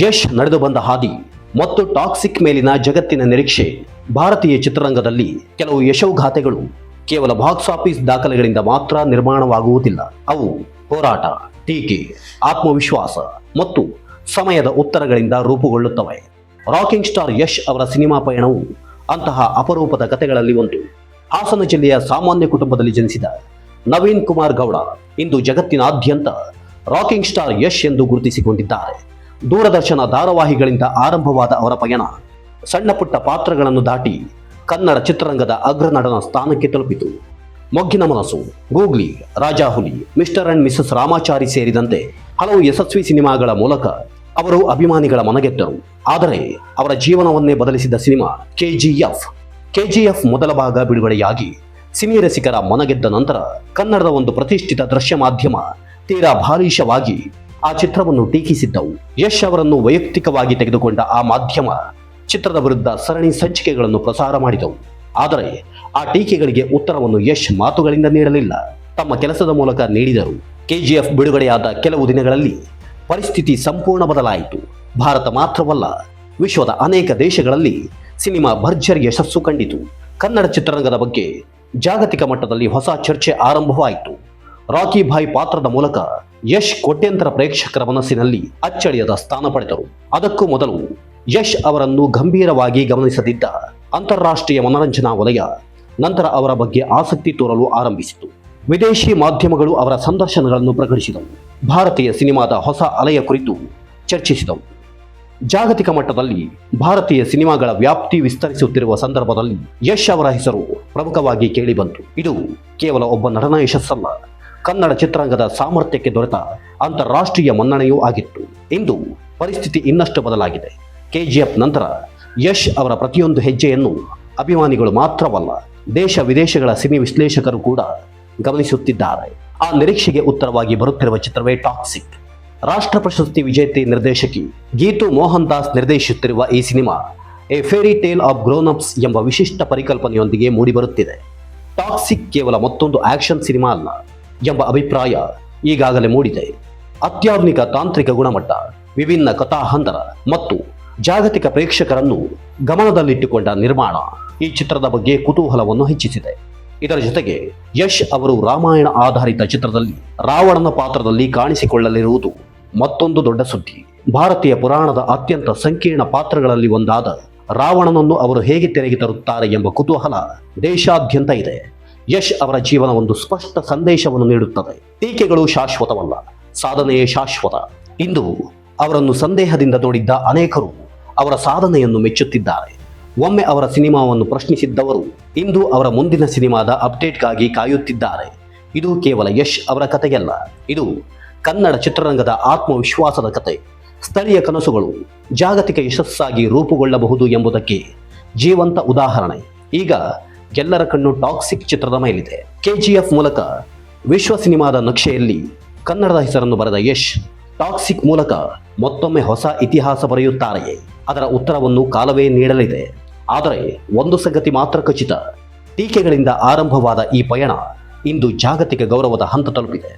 ಯಶ್ ನಡೆದು ಬಂದ ಹಾದಿ ಮತ್ತು ಟಾಕ್ಸಿಕ್ ಮೇಲಿನ ಜಗತ್ತಿನ ನಿರೀಕ್ಷೆ. ಭಾರತೀಯ ಚಿತ್ರರಂಗದಲ್ಲಿ ಕೆಲವು ಯಶೋಗಾಥೆಗಳು ಕೇವಲ ಬಾಕ್ಸ್ ಆಫೀಸ್ ದಾಖಲೆಗಳಿಂದ ಮಾತ್ರ ನಿರ್ಮಾಣವಾಗುವುದಿಲ್ಲ. ಅವು ಹೋರಾಟ, ಟೀಕೆ, ಆತ್ಮವಿಶ್ವಾಸ ಮತ್ತು ಸಮಯದ ಉತ್ತರಗಳಿಂದ ರೂಪುಗೊಳ್ಳುತ್ತವೆ. ರಾಕಿಂಗ್ ಸ್ಟಾರ್ ಯಶ್ ಅವರ ಸಿನಿಮಾ ಪಯಣವು ಅಂತಹ ಅಪರೂಪದ ಕಥೆಗಳಲ್ಲಿ ಒಂದು. ಹಾಸನ ಜಿಲ್ಲೆಯ ಸಾಮಾನ್ಯ ಕುಟುಂಬದಲ್ಲಿ ಜನಿಸಿದ ನವೀನ್ ಕುಮಾರ್ ಗೌಡ ಇಂದು ಜಗತ್ತಿನಾದ್ಯಂತ ರಾಕಿಂಗ್ ಸ್ಟಾರ್ ಯಶ್ ಎಂದು ಗುರುತಿಸಿಕೊಂಡಿದ್ದಾರೆ. ದೂರದರ್ಶನ ಧಾರಾವಾಹಿಗಳಿಂದ ಆರಂಭವಾದ ಅವರ ಪಯಣ ಸಣ್ಣ ಪುಟ್ಟ ಪಾತ್ರಗಳನ್ನು ದಾಟಿ ಕನ್ನಡ ಚಿತ್ರರಂಗದ ಅಗ್ರನಟನ ಸ್ಥಾನಕ್ಕೆ ತಲುಪಿತು. ಮೊಗ್ಗಿನ ಮನಸ್ಸು, googly, Rajahuli, mister and Mrs Ramachari ಸೇರಿದಂತೆ ಹಲವು ಯಶಸ್ವಿ ಸಿನಿಮಾಗಳ ಮೂಲಕ ಅವರು ಅಭಿಮಾನಿಗಳ ಮನಗೆಟ್ಟರು. ಆದರೆ ಅವರ ಜೀವನವನ್ನೇ ಬದಲಿಸಿದ ಸಿನಿಮಾ ಕೆಜಿಎಫ್ ಮೊದಲ ಭಾಗ ಬಿಡುಗಡೆಯಾಗಿ ಸಿನಿ ರಸಿಕರ ಮನಗೆದ್ದ ನಂತರ ಕನ್ನಡದ ಒಂದು ಪ್ರತಿಷ್ಠಿತ ದೃಶ್ಯ ಮಾಧ್ಯಮ ತೀರಾ ಬಾಲಿಶವಾಗಿ ಆ ಚಿತ್ರವನ್ನು ಟೀಕಿಸಿದ್ದವು. ಯಶ್ ಅವರನ್ನು ವೈಯಕ್ತಿಕವಾಗಿ ತೆಗೆದುಕೊಂಡ ಆ ಮಾಧ್ಯಮ ಚಿತ್ರದ ವಿರುದ್ಧ ಸರಣಿ ಸಂಚಿಕೆಗಳನ್ನು ಪ್ರಸಾರ ಮಾಡಿದವು. ಆದರೆ ಆ ಟೀಕೆಗಳಿಗೆ ಉತ್ತರವನ್ನು ಯಶ್ ಮಾತುಗಳಿಂದ ನೀಡಲಿಲ್ಲ, ತಮ್ಮ ಕೆಲಸದ ಮೂಲಕ ನೀಡಿದರು. ಕೆಜಿಎಫ್ ಬಿಡುಗಡೆಯಾದ ಕೆಲವು ದಿನಗಳಲ್ಲಿ ಪರಿಸ್ಥಿತಿ ಸಂಪೂರ್ಣ ಬದಲಾಯಿತು. ಭಾರತ ಮಾತ್ರವಲ್ಲ, ವಿಶ್ವದ ಅನೇಕ ದೇಶಗಳಲ್ಲಿ ಸಿನಿಮಾ ಭರ್ಜರಿ ಯಶಸ್ಸು ಕಂಡಿತು. ಕನ್ನಡ ಚಿತ್ರರಂಗದ ಬಗ್ಗೆ ಜಾಗತಿಕ ಮಟ್ಟದಲ್ಲಿ ಹೊಸ ಚರ್ಚೆ ಆರಂಭವಾಯಿತು. ರಾಕಿ ಭಾಯ್ ಪಾತ್ರದ ಮೂಲಕ ಯಶ್ ಕೋಟ್ಯಂತರ ಪ್ರೇಕ್ಷಕರ ಮನಸ್ಸಿನಲ್ಲಿ ಅಚ್ಚಳಿಯದ ಸ್ಥಾನ ಪಡೆದರು. ಅದಕ್ಕೂ ಮೊದಲು ಯಶ್ ಅವರನ್ನು ಗಂಭೀರವಾಗಿ ಗಮನಿಸದಿದ್ದ ಅಂತಾರಾಷ್ಟ್ರೀಯ ಮನರಂಜನಾ ವಲಯ ನಂತರ ಅವರ ಬಗ್ಗೆ ಆಸಕ್ತಿ ತೋರಲು ಆರಂಭಿಸಿತು. ವಿದೇಶಿ ಮಾಧ್ಯಮಗಳು ಅವರ ಸಂದರ್ಶನಗಳನ್ನು ಪ್ರಕಟಿಸಿದವು, ಭಾರತೀಯ ಸಿನಿಮಾದ ಹೊಸ ಅಲೆಯ ಕುರಿತು ಚರ್ಚಿಸಿದವು. ಜಾಗತಿಕ ಮಟ್ಟದಲ್ಲಿ ಭಾರತೀಯ ಸಿನಿಮಾಗಳ ವ್ಯಾಪ್ತಿ ವಿಸ್ತರಿಸುತ್ತಿರುವ ಸಂದರ್ಭದಲ್ಲಿ ಯಶ್ ಅವರ ಹೆಸರು ಪ್ರಮುಖವಾಗಿ ಕೇಳಿಬಂತು. ಇದು ಕೇವಲ ಒಬ್ಬ ನಟನ ಯಶಸ್ಸಲ್ಲ, ಕನ್ನಡ ಚಿತ್ರರಂಗದ ಸಾಮರ್ಥ್ಯಕ್ಕೆ ದೊರೆತ ಅಂತಾರಾಷ್ಟ್ರೀಯ ಮನ್ನಣೆಯೂ ಆಗಿತ್ತು. ಇಂದು ಪರಿಸ್ಥಿತಿ ಇನ್ನಷ್ಟು ಬದಲಾಗಿದೆ. ಕೆಜಿಎಫ್ ನಂತರ ಯಶ್ ಅವರ ಪ್ರತಿಯೊಂದು ಹೆಜ್ಜೆಯನ್ನು ಅಭಿಮಾನಿಗಳು ಮಾತ್ರವಲ್ಲ, ದೇಶ ವಿದೇಶಗಳ ಸಿನಿ ವಿಶ್ಲೇಷಕರು ಕೂಡ ಗಮನಿಸುತ್ತಿದ್ದಾರೆ. ಆ ನಿರೀಕ್ಷೆಗೆ ಉತ್ತರವಾಗಿ ಬರುತ್ತಿರುವ ಚಿತ್ರವೇ ಟಾಕ್ಸಿಕ್. ರಾಷ್ಟ್ರ ಪ್ರಶಸ್ತಿ ವಿಜೇತೆ ನಿರ್ದೇಶಕಿ ಗೀತು ಮೋಹನ್ ದಾಸ್ ನಿರ್ದೇಶಿಸುತ್ತಿರುವ ಈ cinema a fairy tale of grown ups ಎಂಬ ವಿಶಿಷ್ಟ ಪರಿಕಲ್ಪನೆಯೊಂದಿಗೆ ಮೂಡಿಬರುತ್ತಿದೆ. ಟಾಕ್ಸಿಕ್ ಕೇವಲ ಮತ್ತೊಂದು ಆಕ್ಷನ್ ಸಿನಿಮಾ ಅಲ್ಲ ಎಂಬ ಅಭಿಪ್ರಾಯ ಈಗಾಗಲೇ ಮೂಡಿದೆ. ಅತ್ಯಾಧುನಿಕ ತಾಂತ್ರಿಕ ಗುಣಮಟ್ಟ, ವಿಭಿನ್ನ ಕಥಾಹಂದರ ಮತ್ತು ಜಾಗತಿಕ ಪ್ರೇಕ್ಷಕರನ್ನು ಗಮನದಲ್ಲಿಟ್ಟುಕೊಂಡ ನಿರ್ಮಾಣ ಈ ಚಿತ್ರದ ಬಗ್ಗೆ ಕುತೂಹಲವನ್ನು ಹೆಚ್ಚಿಸಿದೆ. ಇದರ ಜೊತೆಗೆ ಯಶ್ ಅವರು ರಾಮಾಯಣ ಆಧಾರಿತ ಚಿತ್ರದಲ್ಲಿ ರಾವಣನ ಪಾತ್ರದಲ್ಲಿ ಕಾಣಿಸಿಕೊಳ್ಳಲಿರುವುದು ಮತ್ತೊಂದು ದೊಡ್ಡ ಸುದ್ದಿ. ಭಾರತೀಯ ಪುರಾಣದ ಅತ್ಯಂತ ಸಂಕೀರ್ಣ ಪಾತ್ರಗಳಲ್ಲಿ ಒಂದಾದ ರಾವಣನನ್ನು ಅವರು ಹೇಗೆ ತೆರೆಗೆ ತರುತ್ತಾರೆ ಎಂಬ ಕುತೂಹಲ ದೇಶಾದ್ಯಂತ ಇದೆ. ಯಶ್ ಅವರ ಜೀವನ ಒಂದು ಸ್ಪಷ್ಟ ಸಂದೇಶವನ್ನು ನೀಡುತ್ತದೆ. ಟೀಕೆಗಳು ಶಾಶ್ವತವಲ್ಲ, ಸಾಧನೆಯೇ ಶಾಶ್ವತ. ಇಂದು ಅವರನ್ನು ಸಂದೇಹದಿಂದ ನೋಡಿದ್ದ ಅನೇಕರು ಅವರ ಸಾಧನೆಯನ್ನು ಮೆಚ್ಚುತ್ತಿದ್ದಾರೆ. ಒಮ್ಮೆ ಅವರ ಸಿನಿಮಾವನ್ನು ಪ್ರಶ್ನಿಸಿದ್ದವರು ಇಂದು ಅವರ ಮುಂದಿನ ಸಿನಿಮಾದ ಅಪ್ಡೇಟ್ಗಾಗಿ ಕಾಯುತ್ತಿದ್ದಾರೆ. ಇದು ಕೇವಲ ಯಶ್ ಅವರ ಕಥೆಯಲ್ಲ, ಇದು ಕನ್ನಡ ಚಿತ್ರರಂಗದ ಆತ್ಮವಿಶ್ವಾಸದ ಕತೆ. ಸ್ಥಳೀಯ ಕನಸುಗಳು ಜಾಗತಿಕ ಯಶಸ್ಸಾಗಿ ರೂಪುಗೊಳ್ಳಬಹುದು ಎಂಬುದಕ್ಕೆ ಜೀವಂತ ಉದಾಹರಣೆ. ಈಗ ಎಲ್ಲರ ಕಣ್ಣು ಟಾಕ್ಸಿಕ್ ಚಿತ್ರದ ಮೇಲಿದೆ. ಕೆಜಿಎಫ್ ಮೂಲಕ ವಿಶ್ವ ಸಿನಿಮಾದ ನಕ್ಷೆಯಲ್ಲಿ ಕನ್ನಡದ ಹೆಸರನ್ನು ಬರೆದ ಯಶ್ ಟಾಕ್ಸಿಕ್ ಮೂಲಕ ಮತ್ತೊಮ್ಮೆ ಹೊಸ ಇತಿಹಾಸ ಬರೆಯುತ್ತಾರೆಯೇ? ಅದರ ಉತ್ತರವನ್ನು ಕಾಲವೇ ನೀಡಲಿದೆ. ಆದರೆ ಒಂದು ಸಂಗತಿ ಮಾತ್ರ ಖಚಿತ, ಟೀಕೆಗಳಿಂದ ಆರಂಭವಾದ ಈ ಪಯಣ ಇಂದು ಜಾಗತಿಕ ಗೌರವದ ಹಂತ ತಲುಪಿದೆ.